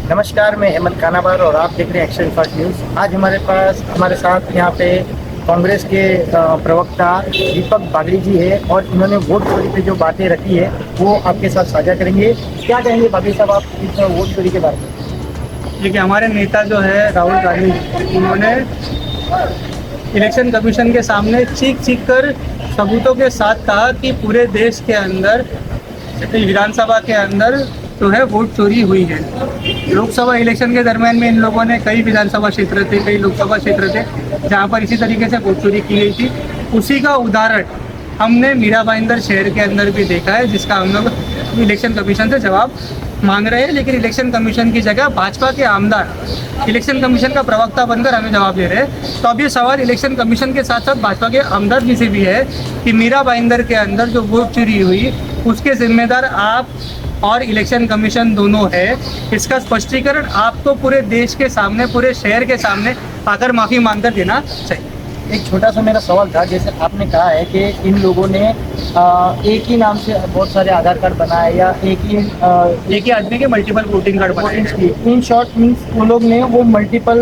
नमस्कार, मैं हेमंत कानाबार और आप देख रहे हैं एक्शन फर्स्ट न्यूज़। आज हमारे साथ यहाँ पे कांग्रेस के प्रवक्ता दीपक बागड़ी जी है और इन्होंने वोट चोरी पे जो बातें रखी है वो आपके साथ साझा करेंगे। क्या कहेंगे बागड़ी साहब आप इस वोट चोरी के बारे में? देखिए, हमारे नेता जो है राहुल गांधी, उन्होंने इलेक्शन कमीशन के सामने चीख कर सबूतों के साथ कहा कि पूरे देश के अंदर विधानसभा के अंदर जो है वोट चोरी हुई है। लोकसभा इलेक्शन के दरमियान में इन लोगों ने कई विधानसभा क्षेत्र थे, कई लोकसभा क्षेत्र थे जहां पर इसी तरीके से वोट चोरी की गई थी। उसी का उदाहरण हमने मीरा भाईंदर शहर के अंदर भी देखा है, जिसका हम लोग इलेक्शन कमीशन से जवाब मांग रहे हैं। लेकिन इलेक्शन कमीशन की जगह भाजपा के आमदार इलेक्शन कमीशन का प्रवक्ता बनकर हमें जवाब दे रहे हैं। तो अब ये सवाल इलेक्शन कमीशन के साथ साथ भाजपा के आमदार जी से भी है कि मीरा भाईंदर के अंदर जो वोट चोरी हुई उसके जिम्मेदार आप और इलेक्शन कमीशन दोनों है। इसका स्पष्टीकरण आपको पूरे देश के सामने, पूरे शहर के सामने आकर माफ़ी मांगकर देना चाहिए। एक छोटा सा मेरा सवाल था, जैसे आपने कहा है कि इन लोगों ने एक ही नाम से बहुत सारे आधार कार्ड बनाए या एक ही आदमी के मल्टीपल वोटिंग कार्ड बनाए। इन शॉर्ट मीन्स वो लोग ने वो मल्टीपल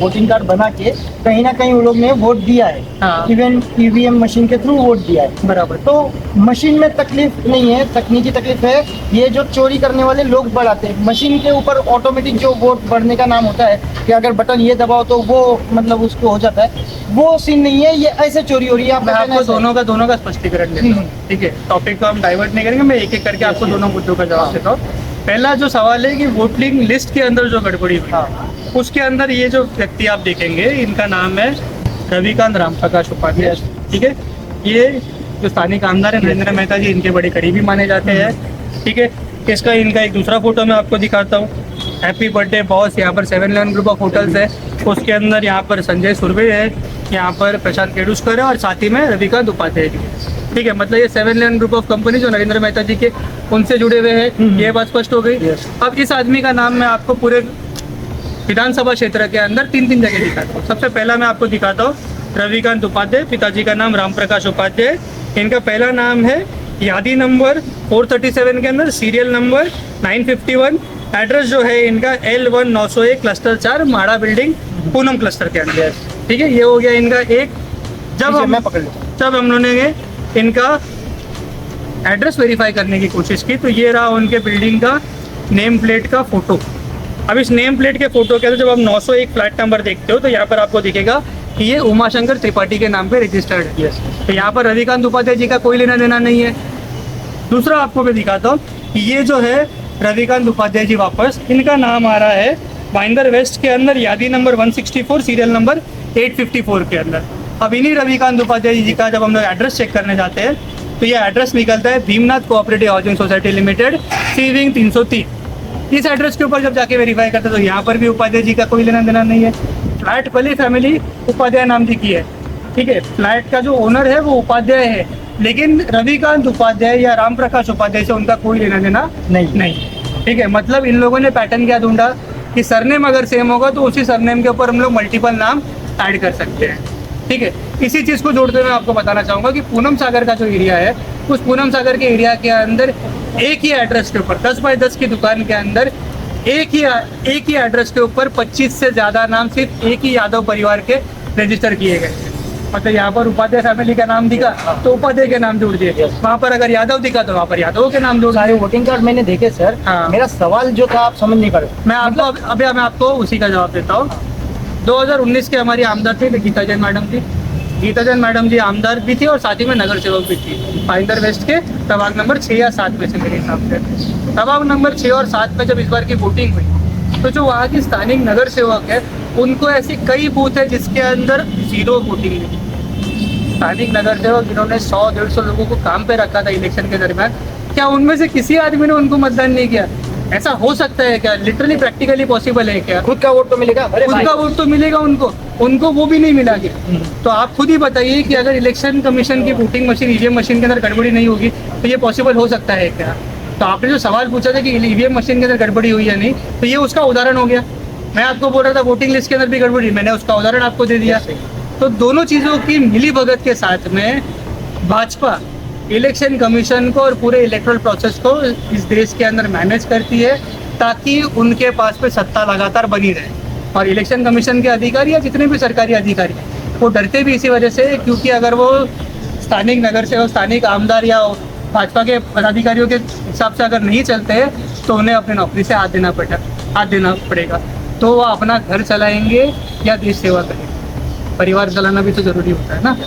वोटिंग कार्ड बना के कहीं ना कहीं वो लोग ने वोट दिया है। हाँ। इवन ईवीएम मशीन के थ्रू वोट दिया है। बराबर। तो मशीन में तकलीफ नहीं है, तकनीकी तकलीफ है। ये जो चोरी करने वाले लोग बढ़ाते हैं मशीन के ऊपर, ऑटोमेटिक जो वोट बढ़ने का नाम होता है कि अगर बटन ये दबाओ तो वो मतलब उसको हो जाता है, वो सीन नहीं है। ये ऐसे चोरी हो रही है। मैं आपको दोनों का स्पष्टीकरण देता हूँ, ठीक है? टॉपिक को हम डाइवर्ट नहीं करेंगे, मैं एक एक करके आपको दोनों मुद्दों का जवाब देता हूँ। पहला जो सवाल है कि वोटिंग लिस्ट के अंदर जो गड़बड़ी हुई, उसके अंदर ये जो व्यक्ति आप देखेंगे, इनका नाम है रविकांत रामप्रकाश उपाध्याय, ठीक है? ये जो स्थानीय आमदार है नरेंद्र मेहता जी, इनके बड़े करीबी माने जाते हैं, ठीक है? इसका इनका एक दूसरा फोटो मैं आपको दिखाता हूँ। हैप्पी बर्थडे बॉस, यहाँ पर 711 ग्रुप ऑफ होटल्स है, उसके अंदर यहाँ पर संजय सुरवे है, यहाँ पर प्रशांत केडुस्कर है और साथ ही में रविकांत उपाध्याय जी, ठीक है? मतलब ये 711 ग्रुप ऑफ कंपनी जो नरेंद्र मेहता जी के उनसे जुड़े हुए हैं, ये बात स्पष्ट हो गई। अब इस आदमी का नाम मैं आपको पूरे विधानसभा क्षेत्र के अंदर तीन जगह दिखाता हूँ। सबसे पहला मैं आपको दिखाता हूँ रविकांत उपाध्याय, पिताजी का नाम रामप्रकाश उपाध्याय, इनका पहला नाम है यादी नंबर 437 के अंदर, सीरियल नंबर 951, एड्रेस जो है इनका L1 901 क्लस्टर 4 माड़ा बिल्डिंग पूनम क्लस्टर के अंदर, ठीक है? ये हो गया इनका एक। जब हम लोगों ने इनका एड्रेस वेरीफाई करने की कोशिश की तो ये रहा उनके बिल्डिंग का नेम प्लेट का फोटो। अब इस नेम प्लेट के फोटो के अंदर जब आप 901 फ्लैट नंबर देखते हो तो यहाँ पर आपको दिखेगा कि ये उमाशंकर त्रिपाठी के नाम पे रजिस्टर्ड है। तो यहाँ पर रविकांत उपाध्याय जी का कोई लेना देना नहीं है। दूसरा आपको मैं दिखाता हूँ, ये जो है रविकांत उपाध्याय जी, वापस इनका नाम आ रहा है भाईंदर वेस्ट के अंदर, यादी नंबर 164, सीरियल नंबर 854 के अंदर। अब इन्हीं रविकांत उपाध्याय जी का जब हम लोग एड्रेस चेक करने जाते हैं तो ये एड्रेस निकलता है Bhimnath cooperative housing society limited, C wing 303। इस एड्रेस के ऊपर जब जाके वेरीफाई करते हैं तो यहाँ पर भी उपाध्याय जी का कोई लेना देना नहीं है। फ्लैट भले फैमिली उपाध्याय नाम की है, ठीक है? फ्लैट का जो ओनर है वो उपाध्याय है, लेकिन रविकांत उपाध्याय या रामप्रकाश उपाध्याय से उनका कोई लेना देना नहीं, ठीक है? मतलब इन लोगों ने पैटर्न क्या ढूंढा कि सरनेम अगर सेम होगा तो उसी सरनेम के ऊपर हम लोग मल्टीपल नाम ऐड कर सकते हैं, ठीक है? इसी चीज़ को जोड़ते हुए मैं आपको बताना चाहूँगा कि पूनम सागर का जो एरिया है, उस पूनम सागर के एरिया के अंदर एक ही एड्रेस के ऊपर 10 बाय 10 की दुकान के अंदर एक ही एड्रेस के ऊपर 25 से ज़्यादा नाम सिर्फ एक ही यादव परिवार के रजिस्टर किए गए। मतलब यहाँ पर उपाध्याय फैमिली का नाम दिखा तो उपाध्याय के नाम जोड़ दिए, वहाँ पर अगर यादव दिखा तो वहाँ पर यादव के नाम जोड़ सारे वोटिंग कार्ड मैंने देखे सर। हाँ। मेरा सवाल जो था आप समझ नहीं पा रहे। मैं आपको उसी का जवाब देता हूँ। 2019 के हमारी आमदार थी गीता जैन मैडम थी। गीता जैन मैडम जी आमदार भी थी और साथ ही में नगर सेवक भी थी भाईंदर वेस्ट के प्रभाग नंबर 6 या 7 में से, मेरे हिसाब से प्रभाग नंबर 6 और 7 में जब इस बार की वोटिंग हुई तो जो वहाँ की स्थानिक नगर सेवक है उनको ऐसी कई बूथ है जिसके अंदर 0 वोटिंग मिली। स्थानिक नगर सेवक जिन्होंने 100-150 लोगों को काम पे रखा था इलेक्शन के दरमियान, क्या उनमें से किसी आदमी ने उनको मतदान नहीं किया? ऐसा हो सकता है क्या? लिटरली प्रैक्टिकली पॉसिबल है क्या? खुद का वोट तो मिलेगा, खुद का वोट तो मिलेगा उनको वो भी नहीं मिला गया। तो आप खुद ही बताइए कि अगर इलेक्शन कमीशन की वोटिंग मशीन, ईवीएम मशीन के अंदर गड़बड़ी नहीं होगी तो ये पॉसिबल हो सकता है क्या? तो आपने जो सवाल पूछा था कि ईवीएम मशीन के अंदर गड़बड़ी हुई या नहीं, तो ये उसका उदाहरण हो गया। मैं आपको बोल रहा था वोटिंग लिस्ट के अंदर भी गड़बड़ी, मैंने उसका उदाहरण आपको दे दिया। तो दोनों चीज़ों की मिलीभगत के साथ में भाजपा इलेक्शन कमीशन को और पूरे इलेक्टोरल प्रोसेस को इस देश के अंदर मैनेज करती है। ताकि उनके पास पे सत्ता लगातार बनी रहे। और इलेक्शन कमीशन के अधिकारी या जितने भी सरकारी अधिकारी हैं, वो डरते भी इसी वजह से क्योंकि अगर वो स्थानिक नगर से और स्थानिक आमदार या भाजपा के पदाधिकारियों के हिसाब से अगर नहीं चलते हैं तो उन्हें अपनी नौकरी से हाथ देना पड़ेगा। तो वो अपना घर चलाएंगे या देश सेवा करेंगे। परिवार चलाना भी तो ज़रूरी होता है ना।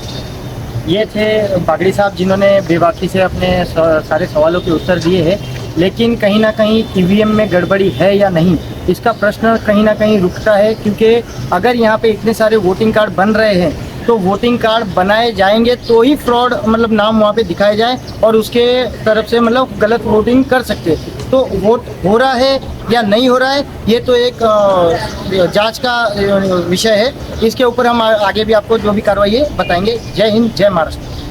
ये थे बागड़ी साहब जिन्होंने बेबाकी से अपने सारे सवालों के उत्तर दिए हैं, लेकिन कहीं ना कहीं ईवीएम में गड़बड़ी है या नहीं, इसका प्रश्न कहीं ना कहीं रुकता है। क्योंकि अगर यहाँ पे इतने सारे वोटिंग कार्ड बन रहे हैं तो वोटिंग कार्ड बनाए जाएंगे तो ही फ्रॉड मतलब नाम वहाँ पे दिखाए जाए और उसके तरफ से मतलब गलत वोटिंग कर सकते हैं। तो वोट हो रहा है या नहीं हो रहा है ये तो एक जांच का विषय है। इसके ऊपर हम आगे भी आपको जो भी कार्रवाई है बताएंगे। जय हिंद, जय महाराष्ट्र।